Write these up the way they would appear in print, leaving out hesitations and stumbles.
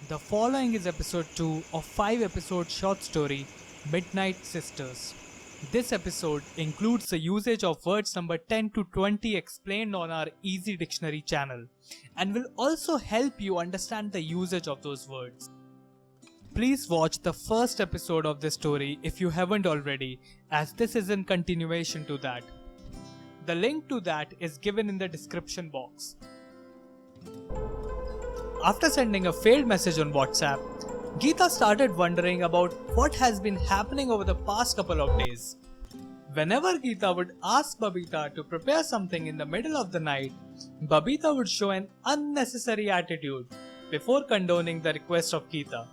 The following is episode 2 of 5 episode short story Midnight Sisters. This episode includes the usage of words number 10 to 20 explained on our Easy Dictionary channel and will also help you understand the usage of those words. Please watch the first episode of this story if you haven't already, as this is in continuation to that. The link to that is given in the description box. After sending a failed message on WhatsApp, Geeta started wondering about what has been happening over the past couple of days. Whenever Geeta would ask Babita to prepare something in the middle of the night, Babita would show an unnecessary attitude before condoning the request of Geeta.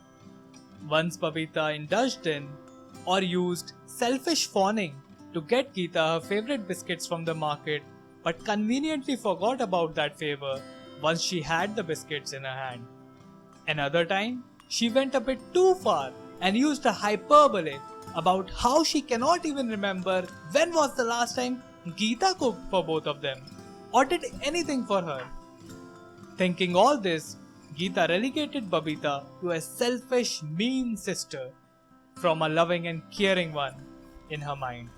Once Babita indulged in or used selfish fawning to get Geeta her favorite biscuits from the market, but conveniently forgot about that favor once she had the biscuits in her hand. Another time, she went a bit too far and used a hyperbole about how she cannot even remember when was the last time Geeta cooked for both of them or did anything for her. Thinking all this, Geeta relegated Babita to a selfish, mean sister from a loving and caring one in her mind.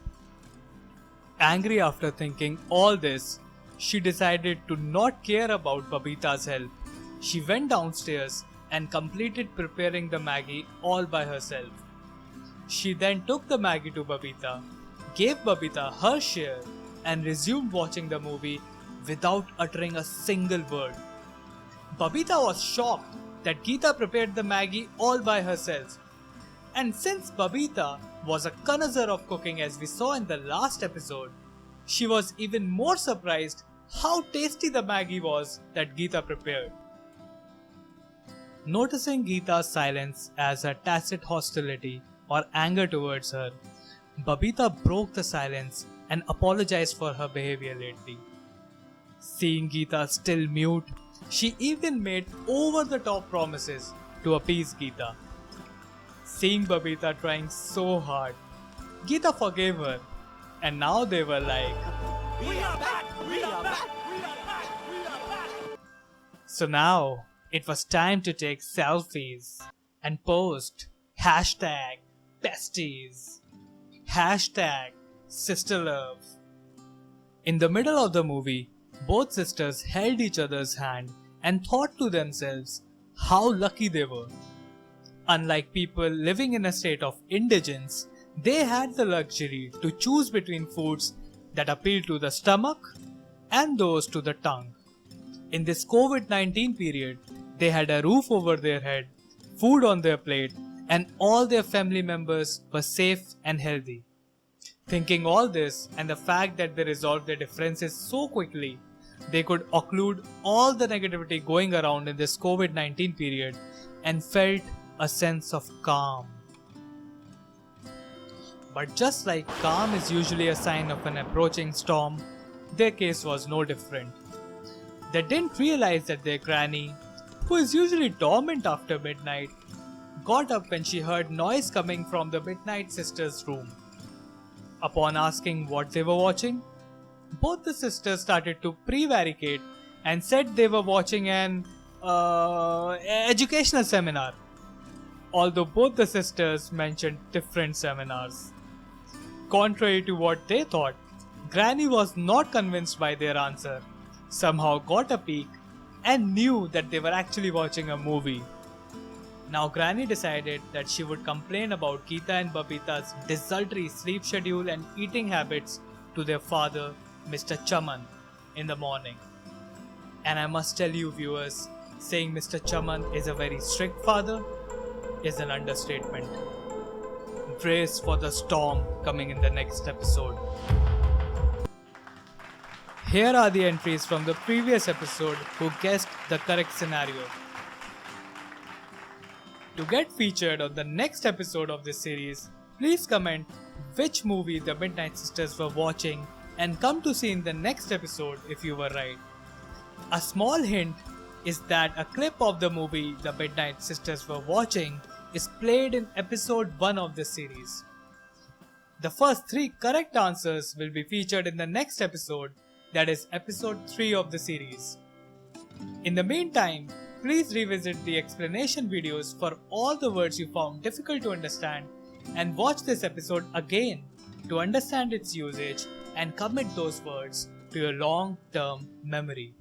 Angry after thinking all this, she decided to not care about Babita's help. She went downstairs and completed preparing the Maggie all by herself. She then took the Maggie to Babita, gave Babita her share, and resumed watching the movie without uttering a single word. Babita was shocked that Geeta prepared the Maggie all by herself. And since Babita was a connoisseur of cooking, as we saw in the last episode, she was even more surprised how tasty the Maggie was that Geeta prepared. Noticing Geeta's silence as a tacit hostility or anger towards her, Babita broke the silence and apologized for her behavior lately. Seeing Geeta still mute, she even made over-the-top promises to appease Geeta. Seeing Babita trying so hard, Geeta forgave her, and now they were like, We are back! We are back! We are back! We are back! So now it was time to take selfies and post hashtag besties, hashtag sisterlove. In the middle of the movie, both sisters held each other's hand and thought to themselves how lucky they were. Unlike people living in a state of indigence, they had the luxury to choose between foods that appeal to the stomach and those to the tongue. In this COVID-19 period, they had a roof over their head, food on their plate, and all their family members were safe and healthy. Thinking all this and the fact that they resolved their differences so quickly, they could occlude all the negativity going around in this COVID-19 period and felt a sense of calm. But just like calm is usually a sign of an approaching storm, their case was no different. They didn't realize that their granny, who is usually dormant after midnight, got up when she heard noise coming from the Midnight Sisters' room. Upon asking what they were watching, both the sisters started to prevaricate and said they were watching an educational seminar, although both the sisters mentioned different seminars. Contrary to what they thought, Granny was not convinced by their answer, somehow got a peek, and knew that they were actually watching a movie. Now Granny decided that she would complain about Geeta and Babita's desultory sleep schedule and eating habits to their father, Mr. Chaman, in the morning. And I must tell you viewers, saying Mr. Chaman is a very strict father is an understatement. Brace for the storm coming in the next episode. Here are the entries from the previous episode who guessed the correct scenario. To get featured on the next episode of this series, please comment which movie the Midnight Sisters were watching and come to see in the next episode if you were right. A small hint is that a clip of the movie the Midnight Sisters were watching is played in episode 1 of this series. The first 3 correct answers will be featured in the next episode, that is episode 3 of the series. In the meantime, Please revisit the explanation videos for all the words you found difficult to understand and watch this episode again to understand its usage and commit those words to your long-term memory.